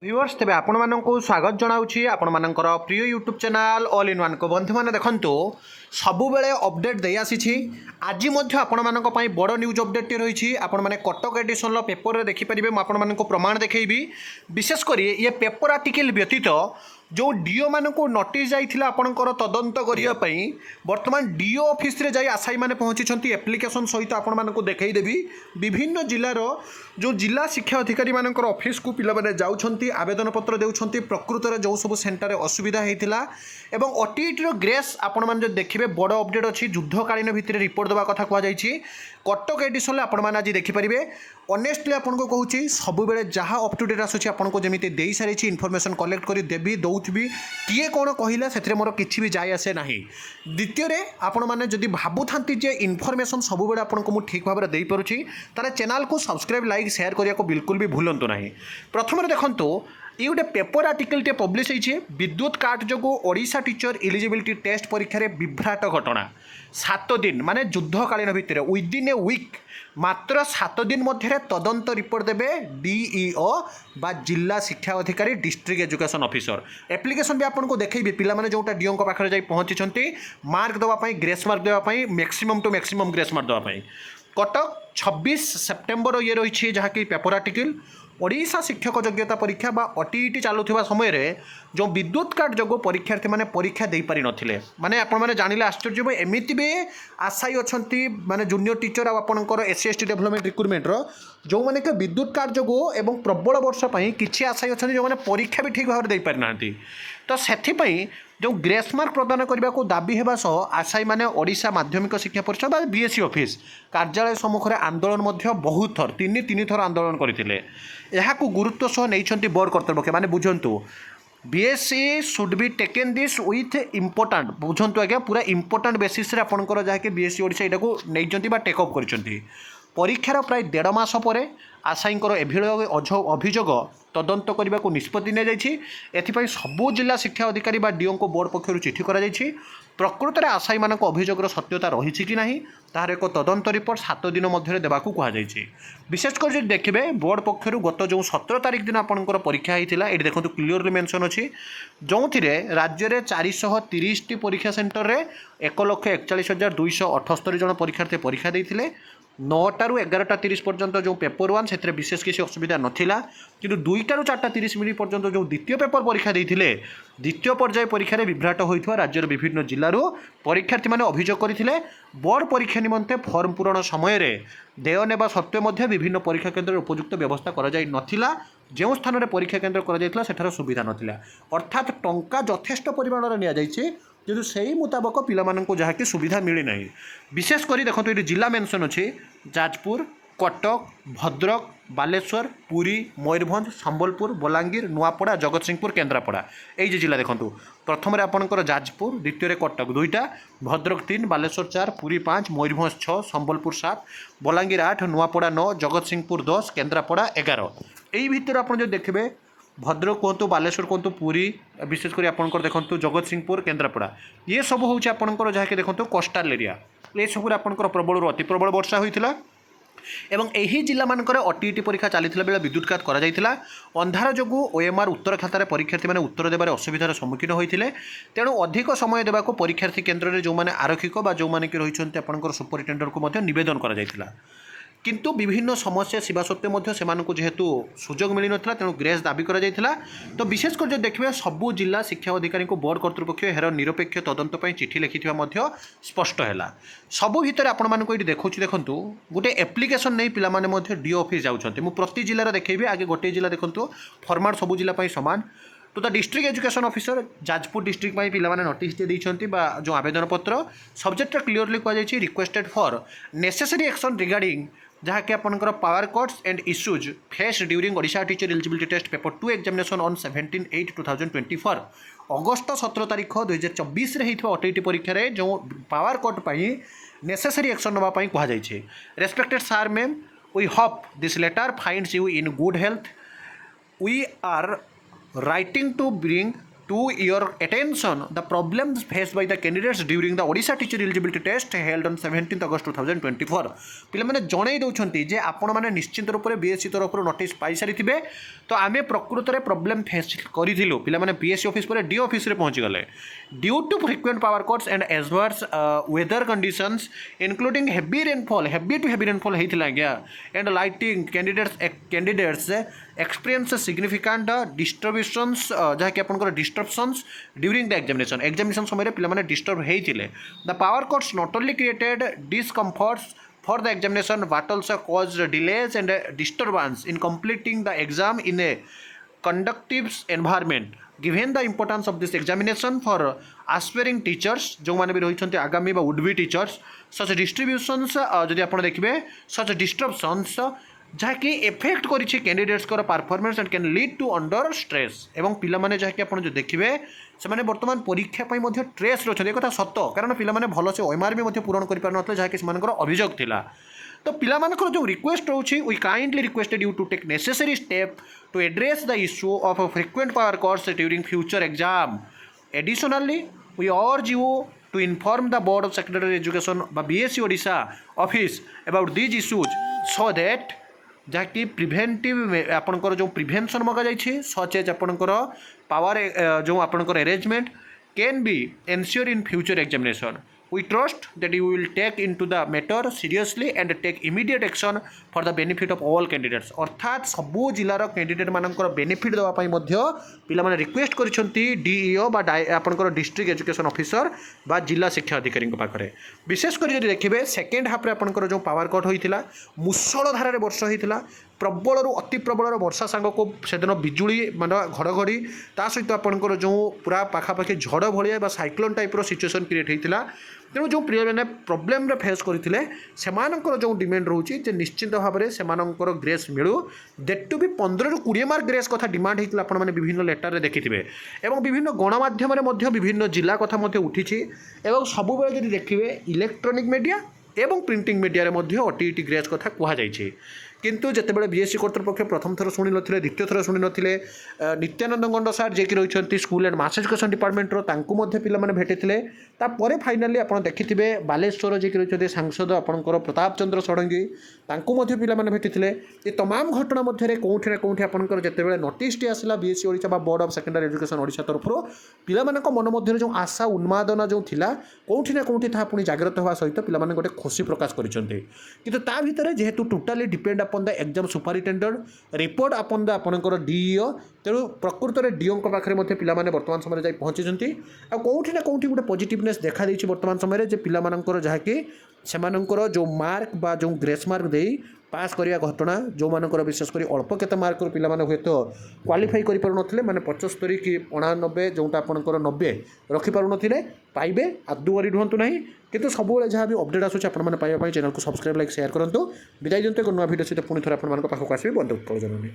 Viewers तेज आपण स्वागत जनाऊँगी आपण मानकर प्रिय YouTube channel all in one को बंधु मैंने देखु सबुबले अपडेट दे आसी आज आपण मान बड़ न्यूज अपडेट रही आपण मैंने कटक एडिशन पेपर देखिपारे मुझे प्रमाण देखी विशेषकर ये पेपर आर्टिकल व्यतीत जो डीओ मान को नोटिस जाइथिला आपणकर तदंत करने बर्तमान डीओ ऑफिस रे जाई आसाई माने पहुंची एप्लिकेशन सहित आपण मानक देखई देबी विभिन्न जिलार जो जिला शिक्षा अधिकारी मानकर ऑफिस को पिला माने जाउछंती आवेदन पत्र देउछंती प्रकृत रे जो सब सेंटर असुविधा हेतिला एवं ओटीटी रो ग्रेस आपण मान जो देखिबे बड़ अपडेट अछि युद्धकालीन भितर रिपोर्ट देबा कथा कुआ जाइछि कटक एडिशन आपण मान आज देखि परिबे ऑनेस्टली आपण को कहूछि सब बेले जहाँ अप टू डेट आसुछि आपण को जेमिति देई सारिछि इनफॉरमेशन कलेक्ट करी देबी दउथबी किए कोन कहिला सेथरे मोर किछि भी जाय आसे नाही द्वितीय रे आपण माने जदि भाबुथांती जे इनफॉरमेशन सब बेले आपण को मु ठीक भाबरे देई परुछि तारे चैनल को सब्सक्राइब लाइक शेयर करिया को बिल्कुल भी भूलंतु नाही प्रथम रे देखंतु ये गोटे पेपर आर्टिकल टे पब्लिश होइछे विद्युत काट जोगु ओडिशा टीचर एलिजिबिलिटी टेस्ट परीक्षा रे विभ्राट घटना 7 दिन माने युद्धकालीन भितर विदिन ए वीक मात्र 7 दिन मध्य तदंत रिपोर्ट देबे डीईओ बा जिला शिक्षा अधिकारी डिस्ट्रिक्ट एजुकेशन ऑफिसर एप्लिकेशन भी आपको देखैबे पिला माने जोटा डीओ को पाखरे जाई पहुंची मार्क देवा पई ग्रेस मार्क देवा पई maximum to maximum grace mark देवा पई कटक 26 सेप्टेम्बर ये रही जहाँकि पेपर आर्टिकल ओडिशा शिक्षक योग्यता परीक्षा बा ओटीईटी चलुवा समय जो विद्युत काट जो परीक्षार्थी मैंने परीक्षा दे पारि नथिले माने आपण माने जानिले आश्चर्य एमिति भी आशायी अच्छी माने जूनियर टीचर आपणकर एससी डेभलपमेंट रिक्रुटमेंट जो मैंने कि विद्युत काट जो एवं प्रबल वर्ष किसी आशायी अच्छा जो मैंने परीक्षा भी ठीक भाव में दे पारि ना तो से जो ग्रेस मार्क प्रदान करने को दाबी होगा सह आशायी मैंने ओडिशा माध्यमिक शिक्षा परिषद बा बीएससी ऑफिस कार्यालय सम्मुखें आंदोलन बहुत थर तीन थर आंदोलन करते यहाँ गुरुत्व सह नहीं बोर्ड कर्तृपक्ष माने बुझंतु BSC should be taken this with important बुझंतु आज्ञा पूरा इम्पोर्टाट बेसिस रे आपणकर जहाँकि बीएससी ओडिशा यहाँ नहीं टेकअप कर परीक्षार प्राय 1.5 मास पर आशायींकर एभଳି अभियोग तदंत करने को निष्पत्ति नि सबू जिला शिक्षा अधिकारी बा डीओ को बोर्ड पक्षर चिठी कर प्रकृत में आशायी मान अभियोगर सत्यता रही कि ना तार एक तदंत रिपोर्ट 7 दिन मध्य देवा कहुई विशेषकर जो देखिए बोर्ड पक्षर गत जो 17 तारिख दिन आपंकर परीक्षा होता है ये देखो क्लीयरली मेंशन अच्छी जो राज्य में 430 परीक्षा सेन्टर में 1,41,278 जन परीक्षार्थी परीक्षा देते 9टारू 11:30 पर्यंत जो पेपर 1 से विशेष किसी असुविधा नाला कि 2टारू 4:30 मिनट पर्यंत जो द्वितीय पेपर परीक्षा देते द्वितीय पर्याय परीक्षा विभ्राट होता राज्यर विभिन्न जिलूर परीक्षार्थी मैंने अभियोग करते बोर्ड परीक्षा निमंते फर्म पूरण समय देय नेबा सत्वे विभिन्न परीक्षा केन्द्र उपयुक्त व्यवस्था कर जो स्थान में परीक्षा केन्द्र कर सुविधा नाला अर्थात टंका यथेष्ट परिमाण नि जो सही मुताबक पिला जहाँकि सुविधा मिलना विशेषकर देखो ये जिला मेंशन अच्छे जाजपुर कटक भद्रक बालेश्वर पुरी मयूरभंज संबलपुर बलांगीर नुआपड़ा जगतसिंहपुर केन्द्रापड़ा यही जिला देखो प्रथम आपंकर जाजपुर द्वितीय कटक 2टा भद्रक 3 बालेश्वर 4 पुरी 5 मयूरभंज 6 संबलपुर 7 बलांगीर 8 नुआपड़ा 9 जगतसिंहपुर 10 केन्द्रापड़ा 11 यही भितर आप जो देखिए भद्रक कहतु बालेश्वर कहतु पुरी विशेषकर आपंकर देखो जगतसिंहपुर केन्द्रापड़ा ये सब हूँ आपंकर जहाँकि देखो कोस्टाल एरिया ये सब आपंकर प्रबल अति प्रबल वर्षा होता एवं यही जिला मानकर ओटीईटी परीक्षा चलता बेले विद्युतघात करा अंधार जो ओएमआर उत्तर खातार परीक्षार्थी मैंने उत्तर देवार असुविधार सम्मुखीन होते तेणु अधिक समय देवा परीक्षार्थी केन्द्र में जो मैंने आरक्षिक जो मैंने कि रही आपंकर सुपरिटेडेंट को निवेदन करा किंतु विभिन्न समस्या शिवा सत्वे से जेहेतु सुजोग मिल ना तेणु ग्रेस दाबी करा तो विशेषकर जो देखिए सबू जिला शिक्षा अधिकारी को बोर्ड कर्तृपक्ष यार निरपेक्ष तदंत चिठी लिखि स्पष्ट है सबू भितर आपको ये देखा देखूँ गोटे एप्लिकेशन नहीं पिलाने डीओ ऑफिस जाऊँच मुझे प्रति जिलार देखी आगे गोटे जिला देखूँ फर्माट सबू जिला सामान तो द district education officer Jajpur district में पिलाने नोटिस देते जो आवेदन पत्र सब्जेक्ट क्लीयरली कहुई requested for necessary action regarding जहाँकि आपंकर power cuts and issues face during Odisha teacher eligibility test paper 2 examination on 17/8/2024 अगस्त 17 तारीख 2024 होता ओटीईटी परीक्षा रे जो पावर कट पर नेसेसरी एक्शन नापी कहुई respected sir ma'am we hope this letter finds you in good health we are writing to bring to your attention the problems faced by the candidates during the Odisha teacher eligibility test held on 17th August 2024 ପିଲାମାନେ ଜଣାଇ ଦେଉଛନ୍ତି ଯେ ଆପଣମାନେ ନିଶ୍ଚିନ୍ତ ରୂପରେ BSc ତରଫରୁ notice ପାଇସାରିଥିବେ ତ ଆମେ ପ୍ରକୃତରେ ପ୍ରୋବ୍ଲେମ୍ ଫେସ୍ କରିଥିଲୁ ପିଲାମାନେ ବିଏସ୍ସି ଅଫିସ୍ ପରେ ଡି ଅଫିସ୍ରେ ପହଞ୍ଚିଗଲେ due to frequent power cuts and adverse weather conditions including heavy to heavy rainfall ହେଇଥିଲା ଆଜ୍ଞା and lighting candidates experience significant disturbance ଯାହାକି ଆପଣଙ୍କର disruptions during the examination ସମୟରେ ପିଲାମାନେ disturb ହେଇଥିଲେ the power cuts not only created discomforts for the examination but also caused delays and disturbance in completing the exam in a conducive environment given the importance of this examination for aspiring teachers जो माने भी रही आगामी बा would be teachers such distributions जदि आप देखिए such disruptions जहाँकि एफेक्ट करिछि कैंडिडेट्स को performance and can lead to under stress एवं पिला माने जहाँकि आप जो देखिए से माने वर्तमान परीक्षा पई मध्य स्ट्रेस रे अछथि एकथा सत्य कारण पिला माने भलो से ओएमआर भी मध्य पूरण करि पार नथले जहाँकि सेमानकर अभियोग थिला तो पिला मानकर जो रिक्वेस्ट रोछि we kindly requested you to take necessary step to address the issue of frequent power cuts during future exam additionally we urge you to inform the board of secondary education by BSc Odisha office about these issues so that जहाँकि प्रिभेंटिव आपणकर जो प्रिभेंशन मगा जाइए such as आपणकर power जो आपणकर arrangement can be ensure in future examination we trust that you will take into the matter seriously and take immediate action for the benefit of all candidates अर्थात सबू जिलार कैंडिडेट मानकर benefit देवाई पिला माने request करिसेंती DEO बा आपनकर district education officer बा जिला शिक्षा अधिकारी पाखरे विशेष कर यदि देखिए सेकेंड हाफ रे आपनकर जो पावर कट होइतिला मुसळ धारारे वर्षा होइतिला प्रबल अति प्रबल वर्षा सांग को सेदिन बिजुली मान घड़घड़ी ता सहित आपनकर जो पूरा पाखापाखि झड़ भाया साइक्लोन टाइप्र सिचुएसन क्रिएट होइतिला तेणु जो प्रिय मैंने प्रोब्लेम फेस करते सेमानकर जो डिमांड रोचे निश्चित भाव में सेमानकर ग्रेस मिलू डेट टू भी 15 ରୁ 20 मार्क ग्रेस कथा डिमांड होता आपने विभिन्न लेटर में देखिए और विभिन्न गणमाध्यम विभिन्न जिला कथा उठी सब जब देखिए इलेक्ट्रोनिक मीडिया एवं प्रिंटिंग मीडिया ओटीईटी ग्रेस कथा कहुई किंतु जितेबाला बीएससी कर्तृपक्ष प्रथम थर शुणी नथिले द्वितीय थर शुणी नथिले नित्यानंद गंड सार जे कि रही स्कूल एंड मास एजुकेशन डिपार्टमेंटर पे भेटिले तापर फाइनाली आप देखिथे बालेश्वर जे कि रही सांसद आपंकर प्रताप चंद्र षडंगी पे भेटिले ये तमाम घटना मध्य कौटि ना कौटि आपंकर जितेबाला नोटिस आसला BSc Odisha board of secondary education Odisha तरफ पिला मन मध्य जो आशा उन्मादना जो थिला कौटि ना कौटि था पुणी जागृत होगा सहित पिला गोटे खुशी प्रकाश करते किंतु ता भितर जेहेतु totally depend upon the exam superintendent report upon the आपनकर डीईओ तेणु प्रकृत में डीओ पाखे पिला वर्तमान समय जाई पहुँची कौटि ना कौटि गोटे पॉजिटिवनेस देखा देछि वर्तमान समय जे पिला मानकर जहाँकि सेमानकर जो मार्क बा जो ग्रेस मार्क दे पास करिया घटना जो मानकर विशेषकर अल्प केते मार्क पिला माने हुए तो क्वालिफाई करि पारु नथिले माने 75 कि 89 जोटा आपनकर 90 रखि पारु नथिले पाइबे आदु वरी ढुंतु नाही किंतु सब बेले जहाँ भी अपडेट आसुचे आपन पाइबा चैनल को सब्सक्राइब लाइक शेयर करंतु विदाय दियंतु एक नया वीडियो सहित पुणी थोड़ा आपन पाखक आसबे बंद उत्कल जननी।